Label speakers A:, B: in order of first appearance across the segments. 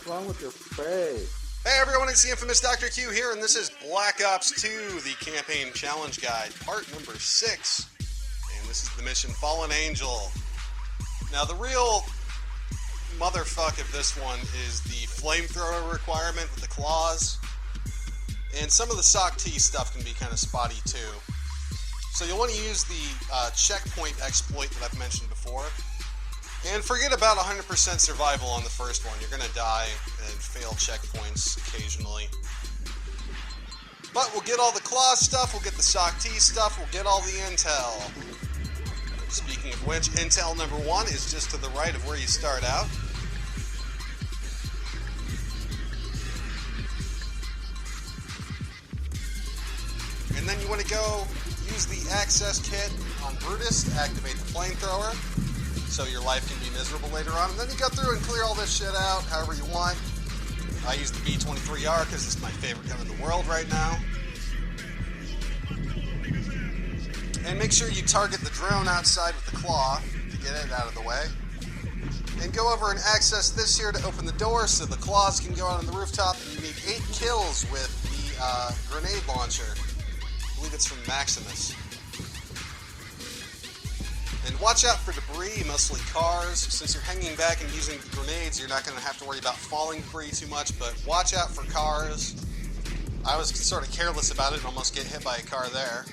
A: What's wrong with your face?
B: Hey everyone, it's the infamous Dr. Q here, and this is Black Ops 2, the Campaign Challenge Guide, part number 6. And this is the mission Fallen Angel. Now the real motherfuck of this one is the flamethrower requirement with the claws. And some of the SOC T stuff can be kind of spotty too. So you'll want to use the checkpoint exploit that I've mentioned before. And forget about 100% survival on the first one. You're going to die and fail checkpoints occasionally. But we'll get all the claw stuff, we'll get the SOC T stuff, we'll get all the intel. Speaking of which, intel number 1 is just to the right of where you start out. And then you want to go use the access kit on Brutus to activate the flamethrower, so your life can be miserable later on. And then you go through and clear all this shit out however you want. I use the B-23R because it's my favorite gun in the world right now. And make sure you target the drone outside with the claw to get it out of the way. And go over and access this here to open the door so the claws can go out on the rooftop. And you need 8 kills with the grenade launcher. I believe it's from Maximus. And watch out for debris, mostly cars. Since you're hanging back and using grenades, you're not going to have to worry about falling debris too much, but watch out for cars. I was sort of careless about it and almost get hit by a car there.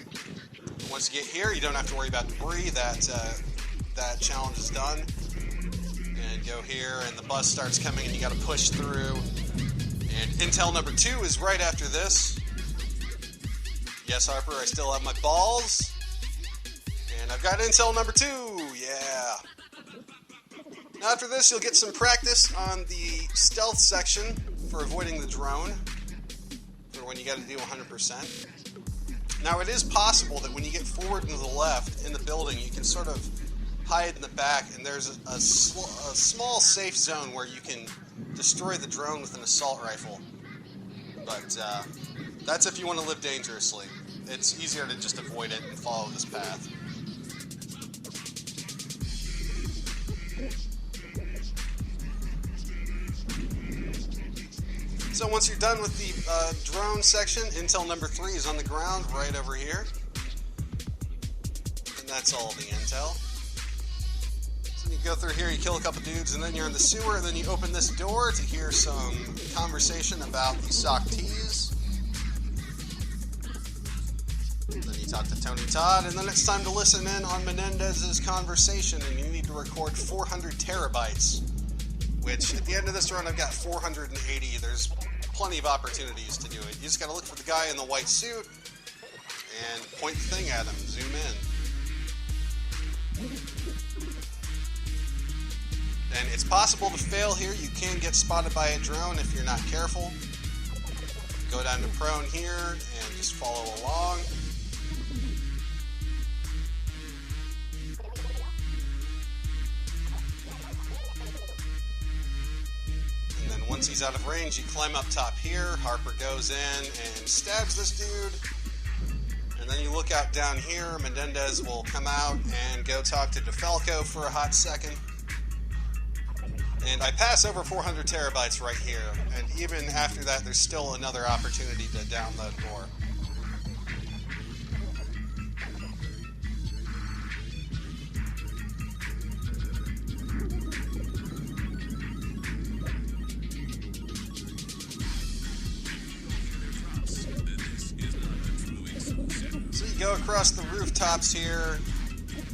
B: But once you get here, you don't have to worry about debris. That challenge is done. And go here, and the bus starts coming, and you got to push through. And intel number 2 is right after this. Yes, Harper, I still have my balls. And I've got intel number 2, yeah. Now after this, you'll get some practice on the stealth section for avoiding the drone, for when you got to do 100%. Now it is possible that when you get forward and to the left in the building, you can sort of hide in the back, and there's a small safe zone where you can destroy the drone with an assault rifle. But that's if you want to live dangerously. It's easier to just avoid it and follow this path. So once you're done with the drone section, intel number 3 is on the ground right over here. And that's all the intel. So you go through here, you kill a couple dudes, and then you're in the sewer, and then you open this door to hear some conversation about the SOC Ts. Then you talk to Tony Todd, and then it's time to listen in on Menendez's conversation, and you need to record 400 terabytes. Which, at the end of this run, I've got 480. There's plenty of opportunities to do it. You just gotta look for the guy in the white suit and point the thing at him. Zoom in. And it's possible to fail here. You can get spotted by a drone if you're not careful. Go down to prone here and just follow along. Once he's out of range, you climb up top here. Harper goes in and stabs this dude. And then you look out down here. Menendez will come out and go talk to DeFalco for a hot second. And I pass over 400 terabytes right here. And even after that, there's still another opportunity to download more. Go across the rooftops here,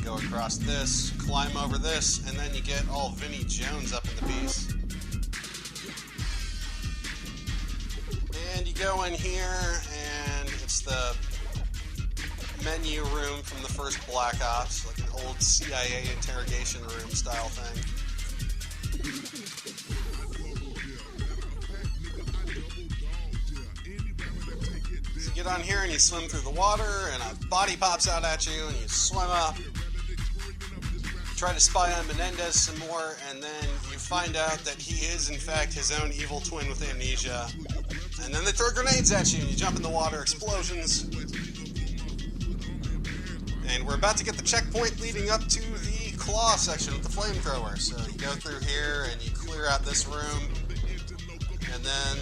B: go across this, climb over this, and then you get all Vinnie Jones up in the piece. And you go in here, and it's the menu room from the first Black Ops, like an old CIA interrogation room style thing. Get on here and you swim through the water, and a body pops out at you, and you swim up. You try to spy on Menendez some more, and then you find out that he is, in fact, his own evil twin with amnesia. And then they throw grenades at you, and you jump in the water, explosions. And we're about to get the checkpoint leading up to the claw section with the flamethrower. So you go through here and you clear out this room. and then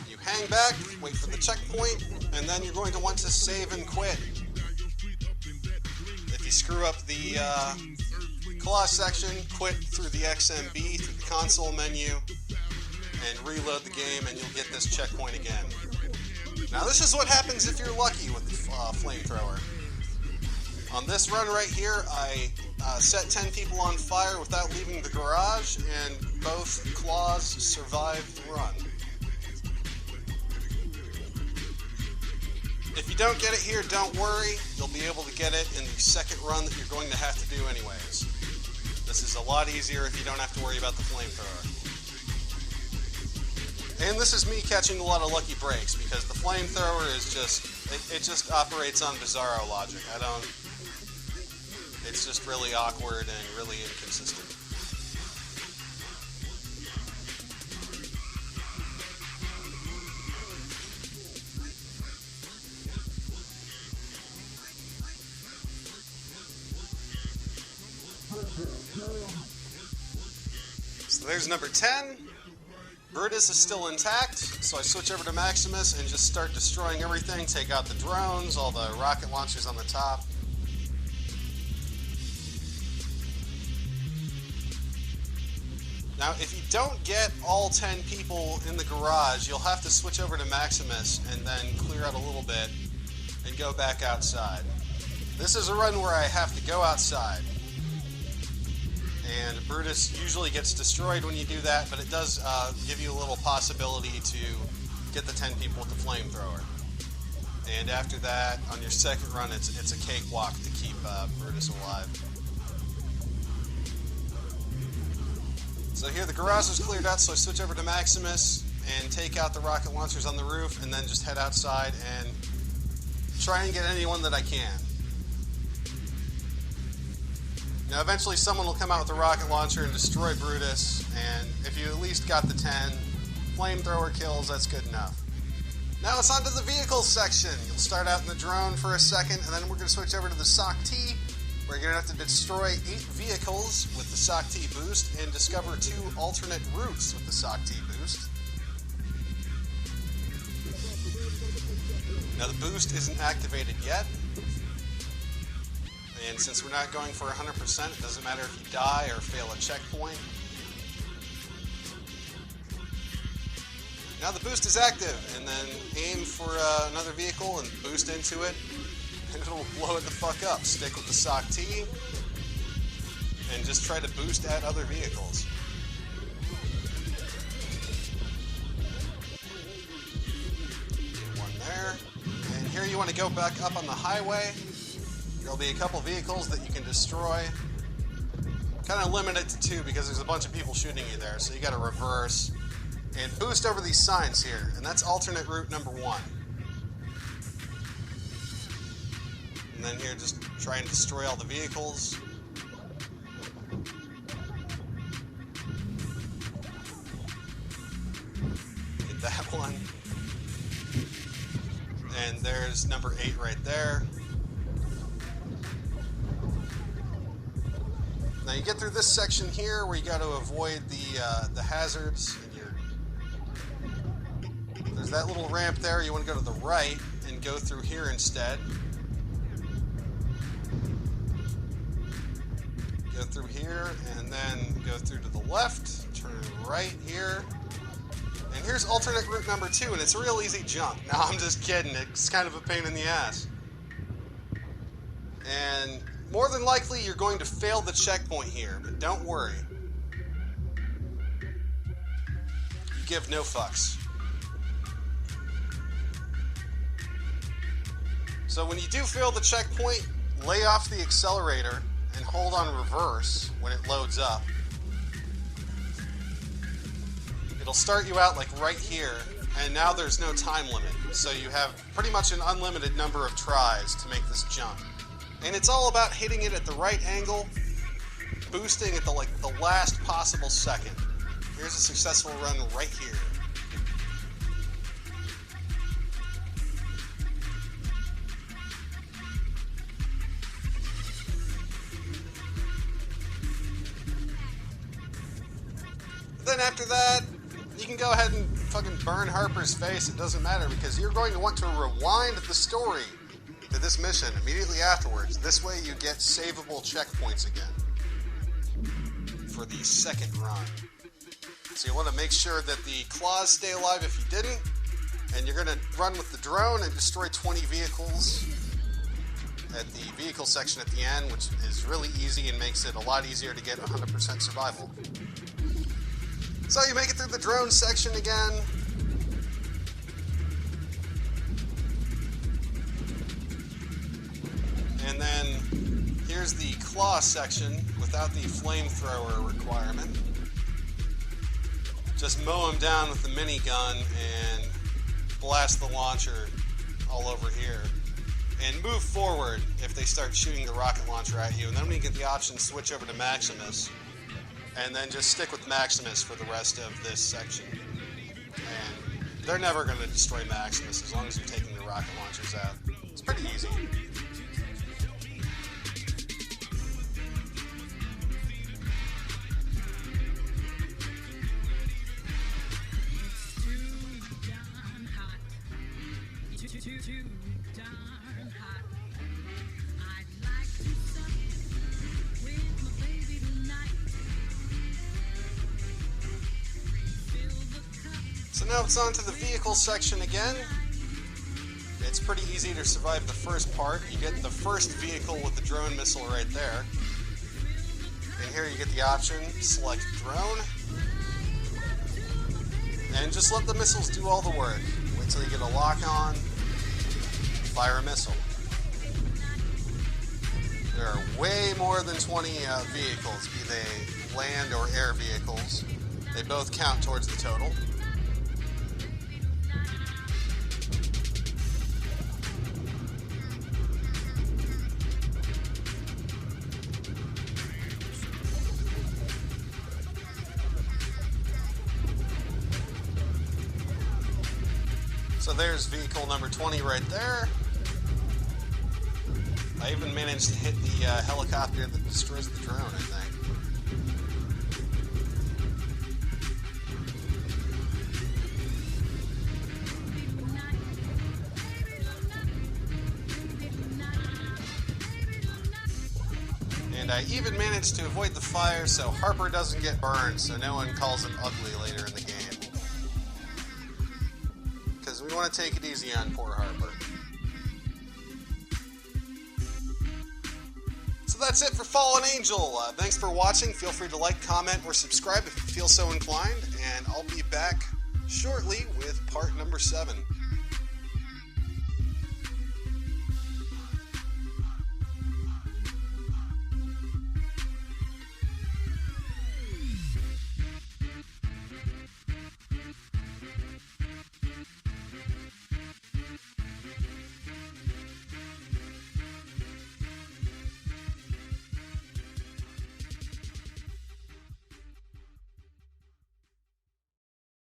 B: you hang back, wait for the checkpoint, and then you're going to want to save and quit. If you screw up the claw section, quit through the XMB, through the console menu, and reload the game, and you'll get this checkpoint again. Now this is what happens if you're lucky with the flamethrower. On this run right here, I set 10 people on fire without leaving the garage, and both claws survived the run. If you don't get it here, don't worry. You'll be able to get it in the second run that you're going to have to do anyways. This is a lot easier if you don't have to worry about the flamethrower. And this is me catching a lot of lucky breaks, because the flamethrower is just, it just operates on bizarro logic. It's just really awkward and really inconsistent. So there's number 10. Brutus is still intact, so I switch over to Maximus and just start destroying everything. Take out the drones, all the rocket launchers on the top. Now, if you don't get all 10 people in the garage, you'll have to switch over to Maximus and then clear out a little bit and go back outside. This is a run where I have to go outside. And Brutus usually gets destroyed when you do that, but it does give you a little possibility to get the 10 people with the flamethrower. And after that, on your second run, it's a cakewalk to keep Brutus alive. So here the garage is cleared out, so I switch over to Maximus and take out the rocket launchers on the roof, and then just head outside and try and get anyone that I can. Now eventually someone will come out with a rocket launcher and destroy Brutus, and if you at least got the 10 flamethrower kills, that's good enough. Now it's on to the vehicles section. You'll start out in the drone for a second, and then we're going to switch over to the SOC-T, where you're going to have to destroy 8 vehicles with the SOC-T boost and discover 2 alternate routes with the SOC-T boost. Now the boost isn't activated yet, and since we're not going for 100%, it doesn't matter if you die or fail a checkpoint. Now the boost is active, and then aim for another vehicle and boost into it, and it'll blow it the fuck up. Stick with the SOC-T, and just try to boost at other vehicles. Get one there. And here you want to go back up on the highway. There'll be a couple vehicles that you can destroy. Kind of limit it to 2 because there's a bunch of people shooting you there, so you got to reverse and boost over these signs here, and that's alternate route number 1. And then here, just try and destroy all the vehicles. Get that one. And there's number 8 right there. Now you get through this section here where you got to avoid the hazards. And there's that little ramp there. You want to go to the right and go through here instead. Go through here and then go through to the left. Turn right here. And here's alternate route number 2, and it's a real easy jump. No, I'm just kidding. It's kind of a pain in the ass. And more than likely, you're going to fail the checkpoint here, but don't worry. You give no fucks. So when you do fail the checkpoint, lay off the accelerator and hold on reverse when it loads up. It'll start you out like right here, and now there's no time limit, so you have pretty much an unlimited number of tries to make this jump. And it's all about hitting it at the right angle, boosting at the last possible second. Here's a successful run right here. then after that, you can go ahead and fucking burn Harper's face. It doesn't matter because you're going to want to rewind the story to this mission immediately afterwards. This way you get savable checkpoints again for the second run. So you want to make sure that the claws stay alive if you didn't, and you're going to run with the drone and destroy 20 vehicles at the vehicle section at the end, which is really easy and makes it a lot easier to get 100% survival. So you make it through the drone section again. And then here's the claw section without the flamethrower requirement. Just mow them down with the minigun and blast the launcher all over here. And move forward if they start shooting the rocket launcher at you. And then when you get the option, switch over to Maximus. And then just stick with Maximus for the rest of this section. And they're never going to destroy Maximus as long as you're taking the rocket launchers out. It's pretty easy. So now it's on to the vehicle section again. It's pretty easy to survive the first part. You get the first vehicle with the drone missile right there. And here you get the option, select drone. And just let the missiles do all the work. Wait till you get a lock on, fire a missile. There are way more than 20 vehicles, be they land or air vehicles. They both count towards the total. So there's vehicle number 20 right there. I even managed to hit the helicopter that destroys the drone, I think. And I even managed to avoid the fire so Harper doesn't get burned, so no one calls him ugly later in the game. Because we want to take it easy on poor Harper. So that's it for Fallen Angel. Thanks for watching. Feel free to like, comment, or subscribe if you feel so inclined. And I'll be back shortly with part number 7.